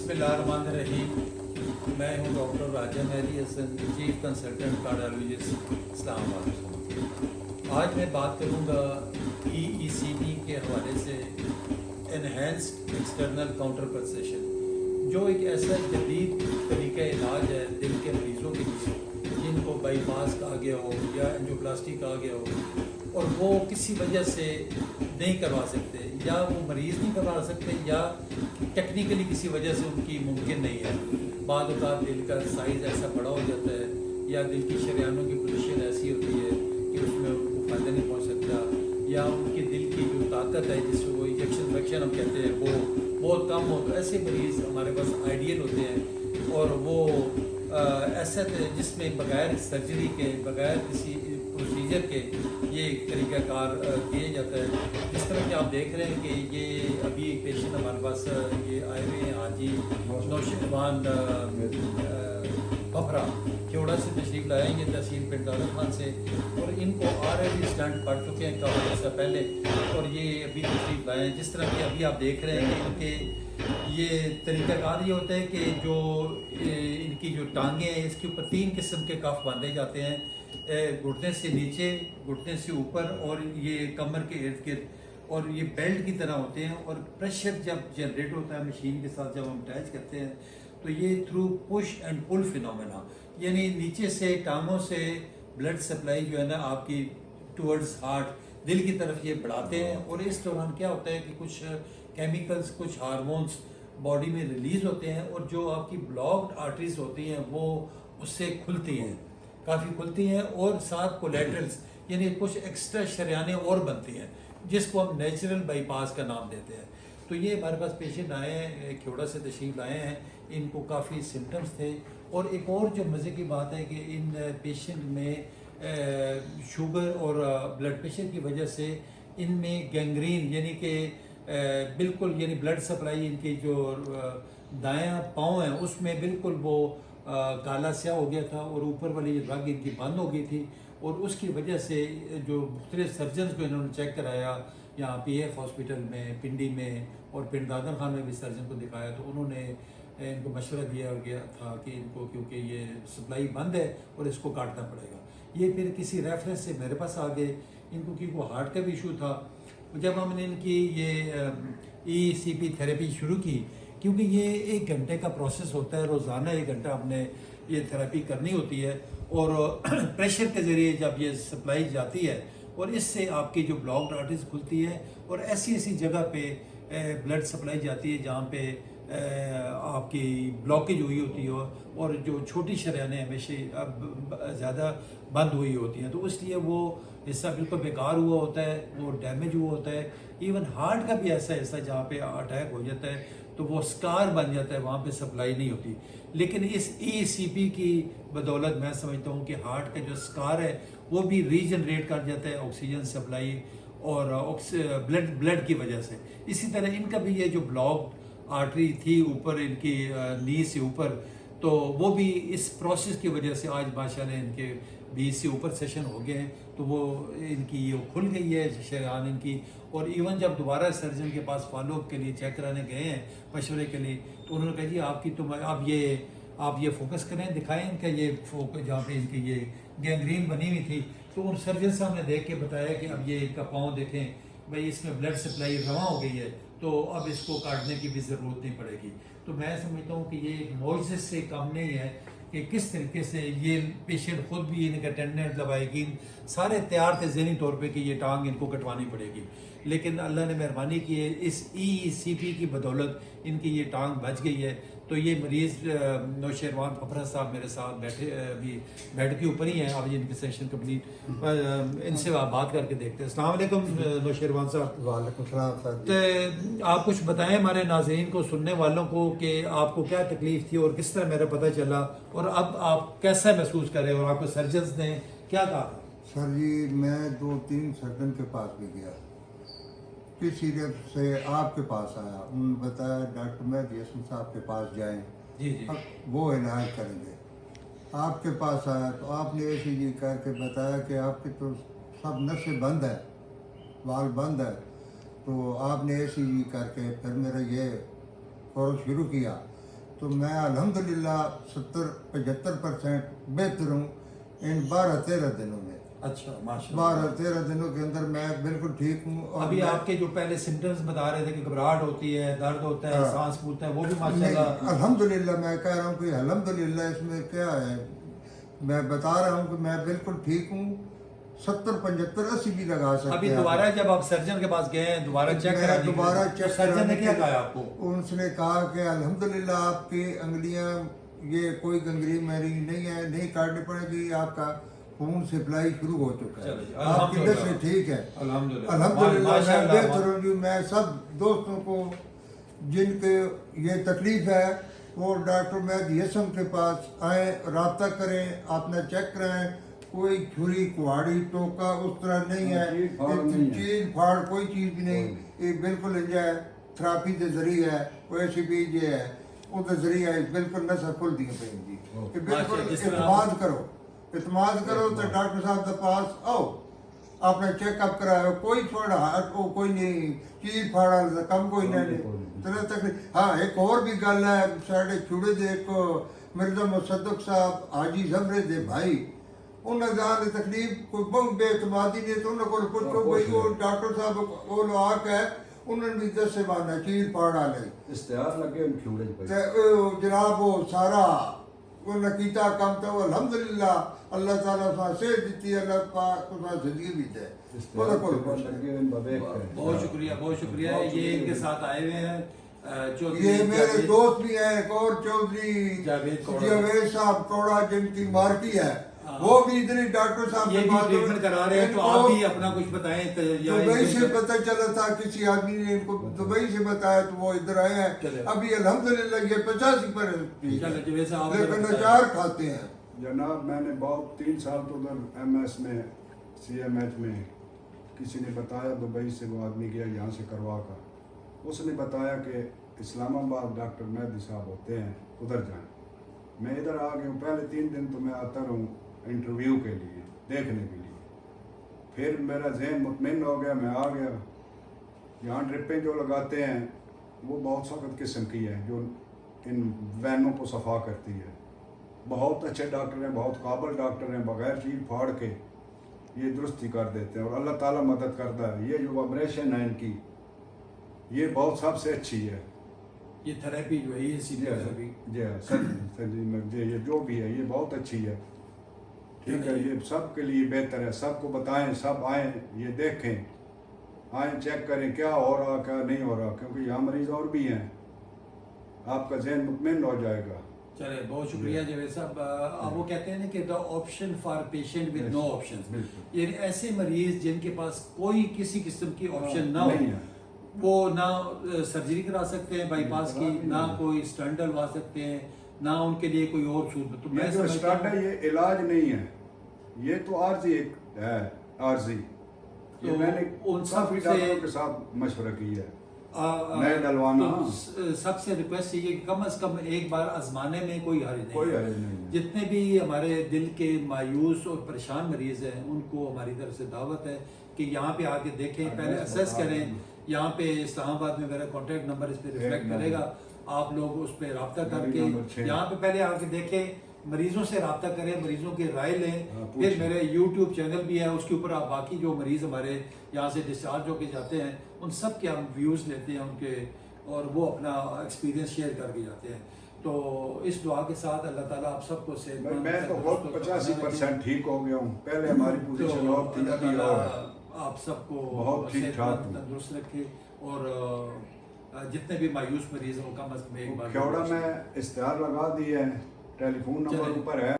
बिस्मिल्लाहिर्रहमानिर्रहीम। मैं हूं doctor Raja Mehdi Hasan, chief consultant cardiologist Islamabad. आज मैं बात करूंगा EECP के हवाले से एनहेंस्ड एक्सटर्नल काउंटर पल्सेशन, जो एक ऐसा जदीद तरीका इलाज है दिल के मरीज़ों के लिए जिनको बाईपास कहा गया हो या एंजियोप्लास्टी कहा गया हो और वो किसी वजह से नहीं करवा सकते, या वो मरीज़ नहीं करवा सकते, या टेक्निकली किसी वजह से उनकी मुमकिन नहीं है। बाद औक़ात दिल का साइज़ ऐसा बड़ा हो जाता है या दिल की शरियानों की पोजीशन ऐसी होती है कि उसमें उनको फ़ायदा नहीं पहुँच सकता, या उनके दिल की जो ताकत है जिसको वो इंजेक्शन वैक्शन हम कहते हैं वो बहुत कम हो। तो ऐसे मरीज़ हमारे पास आइडियल होते हैं और वो ऐसा जिसमें बग़ैर सर्जरी के, बग़ैर किसी प्रोसीजर के ये तरीक़ाकार किया जाता है। जिस तरह कि आप देख रहे हैं कि ये अभी एक पेशेंट हमारे पास ये आए हुए हैं हाजी नौशरवान फफरा चौड़ा से तशरीफ़ लाएंगे तहसील पिंड दादर खान से, और इनको ऑलरेडी स्टंट पड़ चुके हैं काफ़ी अर्सा पहले, और ये अभी तशरीफ़ लाए हैं। जिस तरह कि अभी आप देख रहे हैं कि इनके ये तरीक़ाकार ये होता है कि जो इनकी जो टांगें हैं इसके ऊपर 3 किस्म के कफ बांधे जाते हैं, घुटने से नीचे, घुटने से ऊपर और ये कमर के इर्द गिर्द, और ये बेल्ट की तरह होते हैं। और प्रेशर जब जनरेट होता है मशीन के साथ जब हम अटैच करते हैं तो ये through push and pull phenomena, यानी नीचे से टांगों से ब्लड सप्लाई जो है ना आपकी टुवर्ड्स हार्ट दिल की तरफ ये बढ़ाते हैं। और इस दौरान क्या होता है कि कुछ केमिकल्स, कुछ हार्मोन्स बॉडी में रिलीज़ होते हैं और जो आपकी ब्लॉक्ड आर्टरीज होती हैं वो उससे खुलती हैं, काफ़ी खुलती हैं, और साथ कोलेटरल्स यानी कुछ एक्स्ट्रा शरियानें और बनती हैं जिसको हम नेचुरल बाईपास का नाम देते हैं। तो ये हमारे पास पेशेंट आए हैं, खेवड़ा से तशरीफ़ लाए हैं, इनको काफ़ी सिम्टम्स थे। और एक और जो मज़े की बात है कि इन पेशेंट में शुगर और ब्लड प्रेशर की वजह से इनमें गैंग्रीन यानी कि बिल्कुल यानी ब्लड सप्लाई इनकी जो दायां पाँव है उसमें बिल्कुल वो काला स्याह हो गया था, और ऊपर वाली रग इनकी बंद हो गई थी। और उसकी वजह से जो मुख्तलिफ सर्जन्स को इन्होंने चेक कराया, यहाँ PF हॉस्पिटल में, पिंडी में और पिंड दादर खान में भी सर्जन को दिखाया, तो उन्होंने इनको मशवरा दिया गया था कि इनको क्योंकि ये सप्लाई बंद है और इसको काटना पड़ेगा। ये फिर किसी रेफरेंस से मेरे पास आ गए, इनको क्योंकि हार्ट का भी इशू था। जब हमने इनकी ये ECP थेरेपी शुरू की, क्योंकि ये 1 घंटे का प्रोसेस होता है, रोज़ाना 1 घंटा हमने ये थेरेपी करनी होती है, और प्रेशर के ज़रिए जब ये सप्लाई जाती है और इससे आपकी जो ब्लॉक्ड आर्टरीज खुलती है और ऐसी ऐसी जगह पे ब्लड सप्लाई जाती है जहाँ पे आपकी ब्लॉकेज हुई होती हो और जो छोटी शरियानें हमेशा ज़्यादा बंद हुई होती हैं, तो इसलिए वो हिस्सा बिल्कुल बेकार हुआ होता है, वो डैमेज हुआ होता है। इवन हार्ट का भी ऐसा हिस्सा जहाँ पे अटैक हो जाता है तो वो स्कार बन जाता है, वहाँ पे सप्लाई नहीं होती। लेकिन इस ECP की बदौलत मैं समझता हूँ कि हार्ट का जो स्कार है वो भी रीजनरेट कर जाता है ऑक्सीजन सप्लाई और ब्लड की वजह से। इसी तरह इनका भी ये जो ब्लॉक आर्टरी थी ऊपर इनकी नी से ऊपर, तो वो भी इस प्रोसेस की वजह से आज माशाल्लाह इनके 20 से ऊपर सेशन हो गए हैं, तो वो इनकी ये खुल गई है शरियान इनकी। और इवन जब दोबारा सर्जन के पास फॉलोअप के लिए चेक कराने गए हैं मशवरे के लिए, तो उन्होंने कहा जी आपकी तो आप ये फोकस करें, दिखाएं इनका ये फोकस जहाँ पे इनकी ये गैंग्रीन बनी हुई थी। तो उन सर्जन साहब ने देख के बताया कि अब ये इनका पाँव देखें भाई, इसमें ब्लड सप्लाई रवां हो गई है, तो अब इसको काटने की भी ज़रूरत नहीं पड़ेगी। तो मैं समझता हूँ कि ये एक मौजज़े से कम नहीं है कि किस तरीके से ये पेशेंट खुद भी इनका टेंडेंट दबाएगी, सारे तैयार थे ज़हनी तौर पे कि ये टांग इनको कटवानी पड़ेगी, लेकिन अल्लाह ने मेहरबानी की है, इस ECP की बदौलत इनकी ये टांग बच गई है। तो ये मरीज़ नौशरवान फफरा साहब मेरे साथ बैठे अभी बेड के ऊपर ही हैं, अभी इनकी सेशन कंप्लीट, इनसे आप बात करके देखते हैं। अस्सलाम वालेकुम नौशरवान साहब। वालेकुम सलाम सर। तो आप कुछ बताएं हमारे नाज़रीन को, सुनने वालों को, कि आपको क्या तकलीफ थी और किस तरह मेरा पता चला और अब आप कैसा महसूस कर रहे हो, और आपको सर्जन्स ने क्या कहा? सर जी मैं 2-3 सर्जन के पास भी गया, किसी से आपके पास आया, उन्होंने बताया डॉक्टर मेहदी हसन साहब के पास जाएं, जी जी, अब वो इलाज करेंगे। आपके पास आया तो आपने ECG करके बताया कि आपकी तो सब नसें बंद है, वाल्व बंद है। तो आपने ECG करके फिर मेरा ये कोर्स शुरू किया तो मैं अल्हम्दुलिल्लाह 70-75% बेहतर हूँ इन 12-13 दिनों में। अच्छा माशाल्लाह। 12-13 दिनों के अंदर मैं बिल्कुल ठीक हूँ। और अभी मैं- आपके जो पहले सिम्टम्स बता रहे थे कि घबराहट होती है, दर्द होता है, हाँ। सांस फूलता है, वो भी नहीं, माशाल्लाह। अल्हम्दुलिल्लाह मैं कह रहा हूँ कि अल्हम्दुलिल्लाह इसमें क्या है, मैं बता रहा हूँ कि मैं बिल्कुल ठीक हूँ। 70-75-80 भी लगा सकते अभी हैं। दोबारा जब आप सर्जन के पास गए हैं, दोबारा चेक मैं कराने के दोबारा लिए, तो चेक सर्जन ने कराने क्या के- कहा आपको? उसने कहा कि अल्हम्दुलिल्लाह आपकी अंगुलियां, ये कोई गंगरीन मेरी नहीं है, नहीं काटनी पड़ेगी, आपका खून सप्लाई शुरू हो चुका है, चलो, आपकी अल्हम्दुलिल्लाह। नसें ठीक है। अल्हम्दुलिल्लाह अल्हम्दुलिल्लाह मैं माशाल्लाह। बेहतर हूँ जी। मैं सब दोस्तों को जिनके ये तकलीफ है वो डॉक्टर मेहदी हसन के पास आए, रब्ता करें, अपना चेक कराएं। कोई छुरी कुहाड़ी टोका उस तरह नहीं है, चीड़ फाड़ नहीं है। चीड़ फाड़ कोई चीज़ भी नहीं, ये बिल्कुल जो है थेरापी के जरिए है, कोई ऐसी भी जो है उसके जरिए है, बिल्कुल नसा खुल दी पे जी। ये बिल्कुल जिस तरह इतमाद करो, इतमाद करो तो डॉक्टर साहब के पास आओ, आपने चेकअप कराया, कोई थोड़ा हार्ट को कोई नहीं, चीड़ फाड़ा कम कोई नहीं तरह तक। हाँ, एक और भी गल है, साढ़े छुड़े दे को मिर्जा मुसद्दक साहब हाजी जमरे दे भाई, उन्हें जान दी तकलीफ कोई बहुत बेतमादी नहीं, तो उन्हें को पूछो भाई वो डॉक्टर साहब वो लोग है, उन्होंने भी दसे माना चीड़ फाड़ा नहीं इश्तिहार लगे उन छुड़े पे। ते ओ जनाब वो सारा वो नकीता कम तो अल्हम्दुलिल्लाह अल्लाह ताला सा सेहत दी, अल्लाह पाक सा जिंदगी भी दे। इश्तिहार लगे उन बबे बहुत शुक्रिया, बहुत शुक्रिया। ये इनके साथ आए हुए हैं चौधरी ये मेरे जावेद- दोस्त भी हैं, एक और चौधरी जावेद कौड़ा। जावेद साहब कौड़ा जिनकी मार्की है, वो भी इधर ही डॉक्टर साहब ये के भी पास ट्रीटमेंट करा रहे हैं, तो इनको आप भी अपना कुछ बताएं या दुबई से इनको- पता चला था, किसी आदमी ने इनको दुबई से बताया तो वो इधर आए चले। हैं। अभी अल्हम्दुलिल्लाह ये 85% ठीक है, चलो जावेद साहब लेकिन बताएं। अचार खाते हैं। जनाब मैंने बहुत 3 साल तो उधर MS में CMH में किसी ने बताया, दुबई से वो आदमी गया यहाँ से करवा कर, उसने बताया कि इस्लामाबाद डॉक्टर मेहदी साहब होते हैं, उधर जाएं। मैं इधर आ गया हूँ, पहले 3 दिन तो मैं आता रहूँ इंटरव्यू के लिए, देखने के लिए, फिर मेरा जहन मुतमिन हो गया, मैं आ गया। यहाँ ड्रिपें जो लगाते हैं वो बहुत सख्त किस्म की है, जो इन वैनों को सफा करती है। बहुत अच्छे डॉक्टर हैं, बहुत काबिल डॉक्टर हैं, बगैर चीड़ फाड़ के ये दुरुस्ती कर देते हैं और अल्लाह ताला मदद करता है। ये जो ऑपरेशन है इनकी, ये बहुत सबसे अच्छी है। ये थेरेपी जो है ये इसी जी तरह भी जी सर्जरी ये जो भी है ये बहुत अच्छी है। ठीक है, ये सब के लिए बेहतर है। सबको बताएं, सब आएँ, ये देखें, आएँ चेक करें क्या हो रहा क्या नहीं हो रहा, क्योंकि यहाँ मरीज और भी हैं, आपका जहन मुतमिन हो जाएगा। चले, बहुत शुक्रिया जावेद साहब। अब वो कहते हैं ना कि the option for patient with no options, बिल्कुल। यानी ऐसे मरीज जिनके पास कोई किसी किस्म की ऑप्शन ना हो, नहीं है। वो ना सर्जरी करा सकते हैं बाईपास की, ना कोई स्टंट डलवा सकते हैं, ना उनके लिए कोई और सूट। तो ये मैं जो समझता स्टंट है हूँ ये इलाज नहीं है, ये तो आर्जी एक है, आर्जी। ये तो मैंने उन काफी सब से- डॉक्टरों के साथ मशवरा की है। आ, नए डलवाना। तो सबसे रिक्वेस्ट ये कि कम से कम एक बार आजमाने में कोई हर्ज नहीं कोई है। हर्ज नहीं है। जितने भी हमारे दिल के मायूस और परेशान मरीज हैं उनको हमारी तरफ से दावत है कि यहाँ पे आके देखें, पहले असेस करें। यहाँ पे इस्लामाबाद में मेरा कॉन्टैक्ट नंबर इस पे रिफ्लेक्ट नंबर। करेगा, आप लोग उस पर रब्ता नंबर करके 6। यहाँ पे पहले आके देखें, मरीजों से रब्ता करें, मरीजों की राय लें। हाँ, फिर पूछें। मेरे YouTube चैनल भी है, उसके ऊपर आप बाकी जो मरीज हमारे यहाँ से डिस्चार्ज होके जाते हैं उन सब के हम व्यूज़ लेते हैं उनके, और वो अपना एक्सपीरियंस शेयर करके जाते हैं। तो इस दुआ के साथ अल्लाह ताला आप सबको सेहतमंद, मैं तो बहुत तंदुरुस्त और 85% ठीक हो गया हूँ। पहले हमारी पोजीशन तो और थी, अल्लाह अभी ताला और आप सबको बहुत ठीक ठाक सेहतमंद, हूँ। तंदुरुस्त रखे। और जितने भी मायूस मरीज हैं वो कम अज कम एक बार खेवड़ा में इश्तिहार लगा दिए हैं, टेलीफोन नंबर चलिए। ऊपर है।